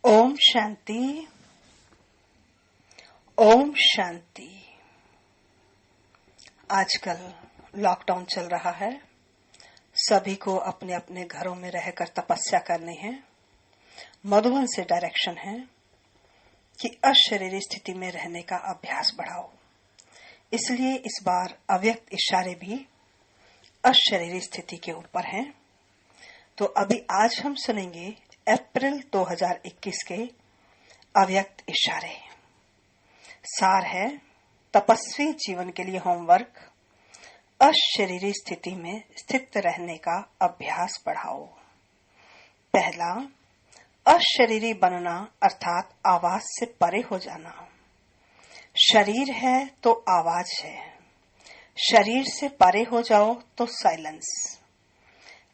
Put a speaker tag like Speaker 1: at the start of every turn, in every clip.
Speaker 1: ओम शांति। ओम शांति। आजकल लॉकडाउन चल रहा है। सभी को अपने अपने घरों में रहकर तपस्या करनी है। मधुबन से डायरेक्शन है कि अशरीरी स्थिति में रहने का अभ्यास बढ़ाओ। इसलिए इस बार अव्यक्त इशारे भी अशरीरी स्थिति के ऊपर हैं। तो अभी आज हम सुनेंगे अप्रैल 2021 के अव्यक्त इशारे। सार है तपस्वी जीवन के लिए होमवर्क। अशरीरी स्थिति में स्थित रहने का अभ्यास बढ़ाओ। पहला, अशरीरी बनना अर्थात आवाज से परे हो जाना। शरीर है तो आवाज है, शरीर से परे हो जाओ तो साइलेंस।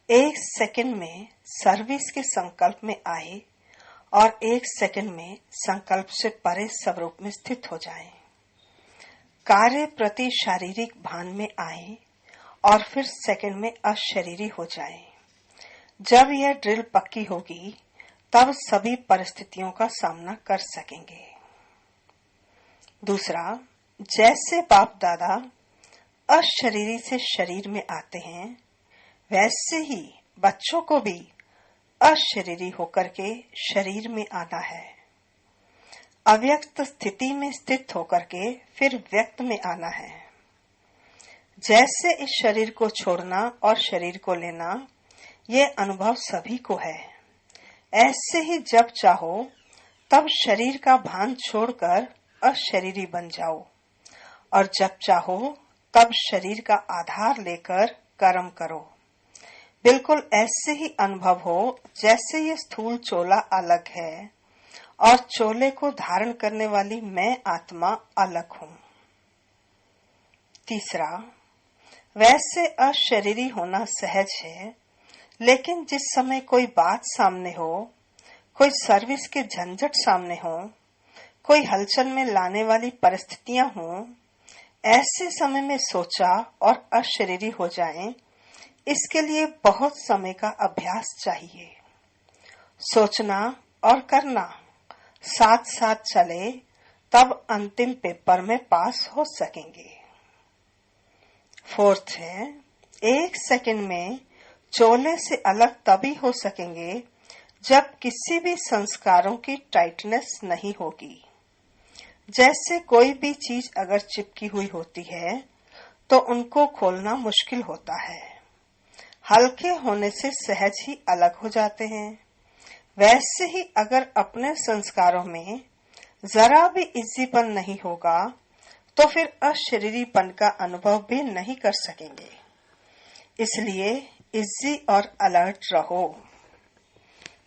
Speaker 1: एक सेकंड में सर्विस के संकल्प में आए और एक सेकंड में संकल्प से परे स्वरूप में स्थित हो जाएं। कार्य प्रति शारीरिक भान में आए और फिर सेकंड में अशरीरी हो जाएं। जब यह ड्रिल पक्की होगी तब सभी परिस्थितियों का सामना कर सकेंगे। दूसरा, जैसे बाप दादा अशरीरी से शरीर में आते हैं, वैसे ही बच्चों को भी अशरीरी होकर के शरीर में आना है। अव्यक्त स्थिति में स्थित होकर के फिर व्यक्त में आना है। जैसे इस शरीर को छोड़ना और शरीर को लेना, ये अनुभव सभी को है। ऐसे ही जब चाहो तब शरीर का भान छोड़कर अशरीरी बन जाओ और जब चाहो तब शरीर का आधार लेकर कर्म करो। बिल्कुल ऐसे ही अनुभव हो जैसे ये स्थूल चोला अलग है और चोले को धारण करने वाली मैं आत्मा अलग हूँ। तीसरा, वैसे अशरीरी होना सहज है, लेकिन जिस समय कोई बात सामने हो, कोई सर्विस के झंझट सामने हो, कोई हलचल में लाने वाली परिस्थितियां हों, ऐसे समय में सोचा और अशरीरी हो जाएं, इसके लिए बहुत समय का अभ्यास चाहिए। सोचना और करना साथ साथ चले तब अंतिम पेपर में पास हो सकेंगे। फोर्थ है, एक सेकंड में चोले से अलग तभी हो सकेंगे जब किसी भी संस्कारों की टाइटनेस नहीं होगी। जैसे कोई भी चीज अगर चिपकी हुई होती है तो उनको खोलना मुश्किल होता है। हल्के होने से सहज ही अलग हो जाते हैं। वैसे ही अगर अपने संस्कारों में जरा भी इज्जीपन नहीं होगा तो फिर अशरीरीपन का अनुभव भी नहीं कर सकेंगे। इसलिए इज्जी और अलर्ट रहो।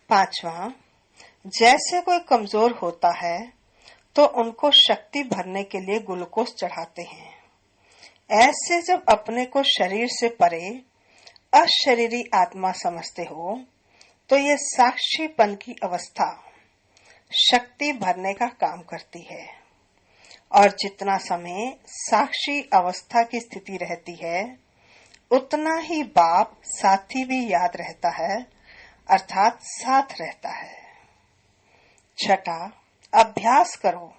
Speaker 1: पांचवा, जैसे कोई कमजोर होता है तो उनको शक्ति भरने के लिए ग्लूकोज चढ़ाते हैं। ऐसे जब अपने को शरीर से परे अशरीरी आत्मा समझते हो तो ये साक्षीपन की अवस्था शक्ति भरने का काम करती है और जितना समय साक्षी अवस्था की स्थिति रहती है उतना ही बाप साथी भी याद रहता है, अर्थात साथ रहता है। छठा, अभ्यास करो।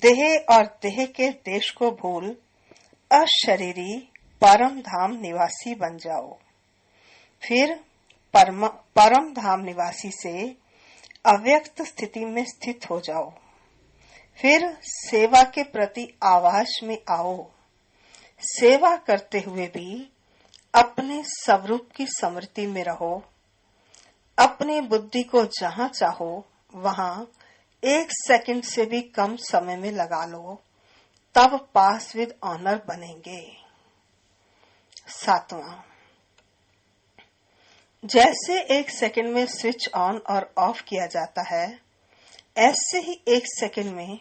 Speaker 1: देह और देह के देश को भूल अशरीरी परम धाम निवासी बन जाओ। फिर परम धाम निवासी से अव्यक्त स्थिति में स्थित हो जाओ। फिर सेवा के प्रति आवाज में आओ। सेवा करते हुए भी अपने स्वरूप की स्मृति में रहो। अपनी बुद्धि को जहां चाहो वहां एक सेकंड से भी कम समय में लगा लो, तब पास विद ऑनर बनेंगे। सातवां, जैसे एक सेकंड में स्विच ऑन और ऑफ किया जाता है, ऐसे ही एक सेकंड में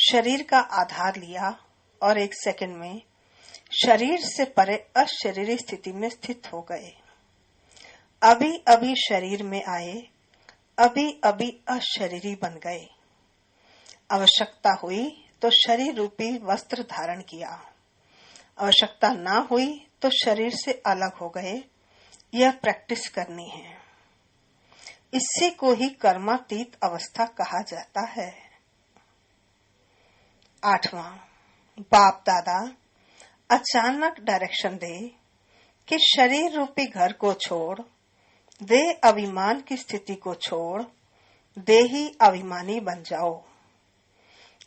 Speaker 1: शरीर का आधार लिया और एक सेकंड में शरीर से परे अशरीरी स्थिति में स्थित हो गए। अभी अभी शरीर में आए, अभी अभी अशरीरी बन गए। आवश्यकता हुई तो शरीर रूपी वस्त्र धारण किया, आवश्यकता ना हुई तो शरीर से अलग हो गए। यह प्रैक्टिस करनी है। इसी को ही कर्मातीत अवस्था कहा जाता है। 8वां, बाप दादा अचानक डायरेक्शन दे कि शरीर रूपी घर को छोड़, देह अभिमान की स्थिति को छोड़ देही अभिमानी बन जाओ।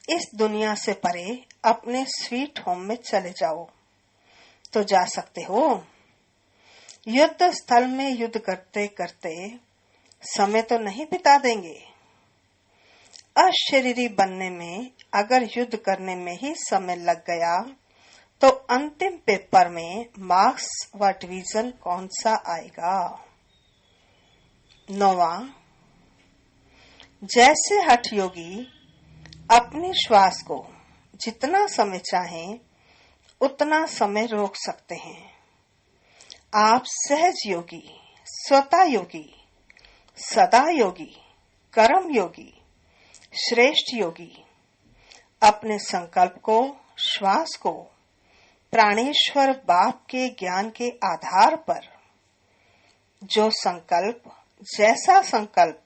Speaker 1: इस दुनिया से परे अपने स्वीट होम में चले जाओ। तो जा सकते हो। युद्ध स्थल में युद्ध करते करते समय तो नहीं बिता देंगे। अशरीरी बनने में अगर युद्ध करने में ही समय लग गया तो अंतिम पेपर में मार्क्स व डिवीजन कौन सा आएगा। 9वां, जैसे हठ योगी अपने श्वास को जितना समय चाहें उतना समय रोक सकते हैं, आप सहज योगी, स्वतः योगी, सदा योगी, कर्म योगी, श्रेष्ठ योगी अपने संकल्प को, श्वास को प्राणेश्वर बाप के ज्ञान के आधार पर जो संकल्प, जैसा संकल्प,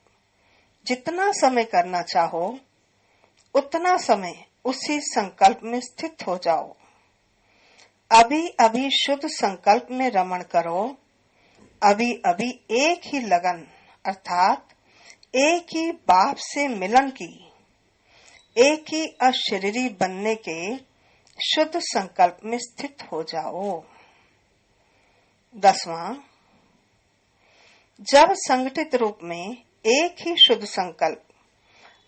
Speaker 1: जितना समय करना चाहो उतना समय उसी संकल्प में स्थित हो जाओ। अभी अभी शुद्ध संकल्प में रमण करो। अभी अभी एक ही लगन अर्थात एक ही बाप से मिलन की, एक ही अशरीरी बनने के शुद्ध संकल्प में स्थित हो जाओ। 10वां, जब संगठित रूप में एक ही शुद्ध संकल्प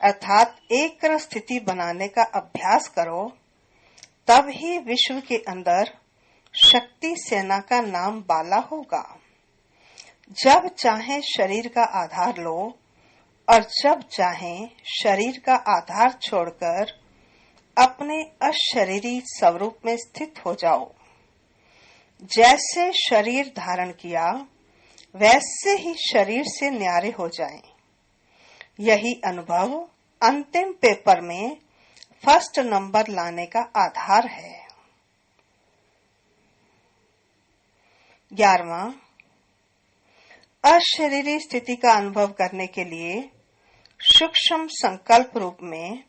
Speaker 1: अर्थात एक स्थिति बनाने का अभ्यास करो, तब ही विश्व के अंदर शक्ति सेना का नाम बाला होगा। जब चाहे शरीर का आधार लो और जब चाहे शरीर का आधार छोड़कर अपने अशरीरी स्वरूप में स्थित हो जाओ। जैसे शरीर धारण किया वैसे ही शरीर से न्यारे हो जाएं। यही अनुभव अंतिम पेपर में फर्स्ट नंबर लाने का आधार है। 11वां, अशरीरी स्थिति का अनुभव करने के लिए सूक्ष्म संकल्प रूप में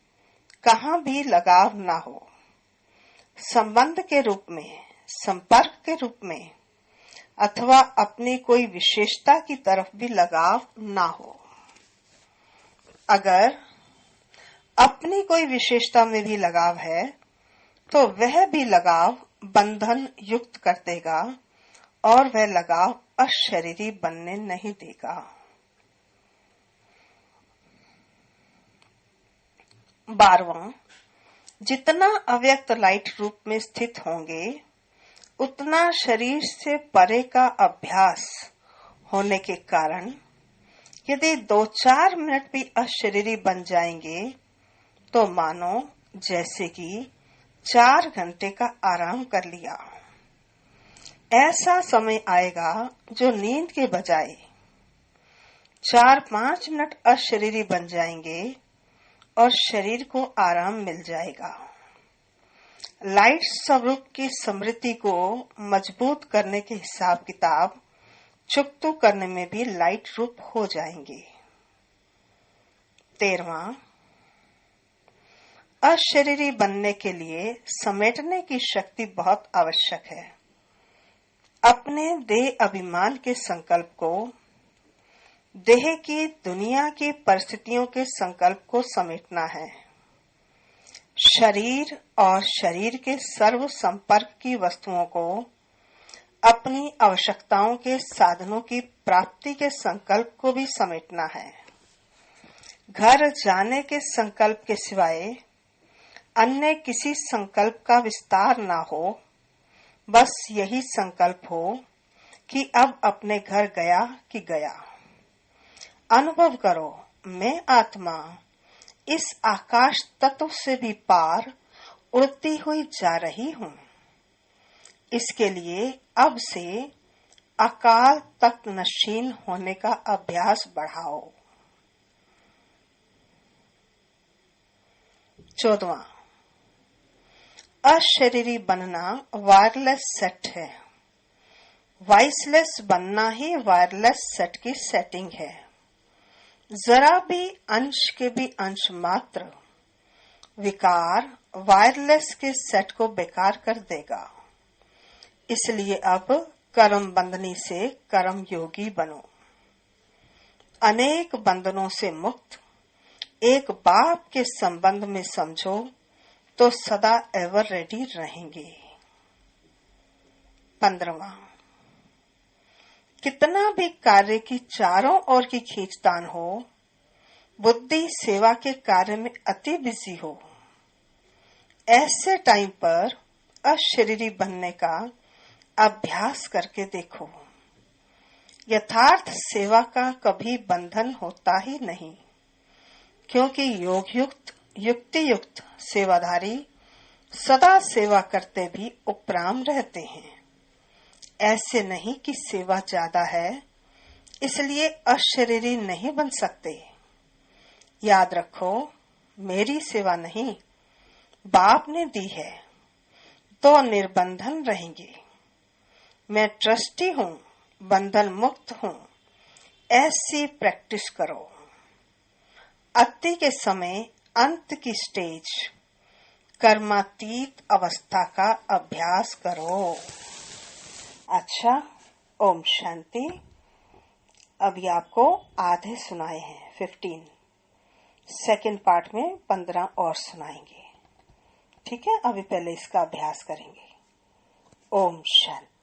Speaker 1: कहाँ भी लगाव ना हो। संबंध के रूप में, संपर्क के रूप में अथवा अपनी कोई विशेषता की तरफ भी लगाव ना हो। अगर अपनी कोई विशेषता में भी लगाव है तो वह भी लगाव बंधन युक्त कर देगा और वह लगाव अशरीरी बनने नहीं देगा। 12वां, जितना अव्यक्त लाइट रूप में स्थित होंगे उतना शरीर से परे का अभ्यास होने के कारण यदि 2-4 मिनट भी अशरीरी बन जाएंगे तो मानो जैसे कि 4 घंटे का आराम कर लिया। ऐसा समय आएगा जो नींद के बजाय 4-5 मिनट अशरीरी बन जाएंगे और शरीर को आराम मिल जाएगा। लाइट स्वरूप की स्मृति को मजबूत करने के हिसाब किताब चुकतू करने में भी लाइट रूप हो जाएंगे। 13वां, अशरीरी बनने के लिए समेटने की शक्ति बहुत आवश्यक है। अपने देह अभिमान के संकल्प को, देह की दुनिया की परिस्थितियों के संकल्प को समेटना है। शरीर और शरीर के सर्व संपर्क की वस्तुओं को अपनी आवश्यकताओं के साधनों की प्राप्ति के संकल्प को भी समेटना है। घर जाने के संकल्प के सिवाय अन्य किसी संकल्प का विस्तार ना हो। बस यही संकल्प हो कि अब अपने घर गया कि गया। अनुभव करो, मैं आत्मा इस आकाश तत्व से भी पार उड़ती हुई जा रही हूँ। इसके लिए अब से अकाल तक नशीन होने का अभ्यास बढ़ाओ। 14वां, अशरीरी बनना वायरलेस सेट है। वॉइसलेस बनना ही वायरलेस सेट की सेटिंग है। जरा भी अंश के भी अंश मात्र विकार वायरलेस के सेट को बेकार कर देगा। इसलिए अब कर्म बंधनी से कर्म योगी बनो। अनेक बंधनों से मुक्त एक बाप के संबंध में समझो तो सदा एवर रेडी रहेंगे। 15वां, कितना भी कार्य की चारों ओर की खींचतान हो, बुद्धि सेवा के कार्य में अति बिजी हो, ऐसे टाइम पर अशरीरी बनने का अभ्यास करके देखो। यथार्थ सेवा का कभी बंधन होता ही नहीं, क्योंकि युक्ति युक्त सेवाधारी सदा सेवा करते भी उपराम रहते हैं। ऐसे नहीं कि सेवा ज्यादा है इसलिए अशरीरी नहीं बन सकते। याद रखो, मेरी सेवा नहीं बाप ने दी है तो निर्बंधन रहेंगे। मैं ट्रस्टी हूँ, बंधन मुक्त हूँ। ऐसी प्रैक्टिस करो। अति के समय अंत की स्टेज कर्मातीत अवस्था का अभ्यास करो। अच्छा, ओम शांति। अभी आपको आधे सुनाए हैं 15, सेकेंड पार्ट में 15 और सुनाएंगे। ठीक है, अभी पहले इसका अभ्यास करेंगे। ओम शांति।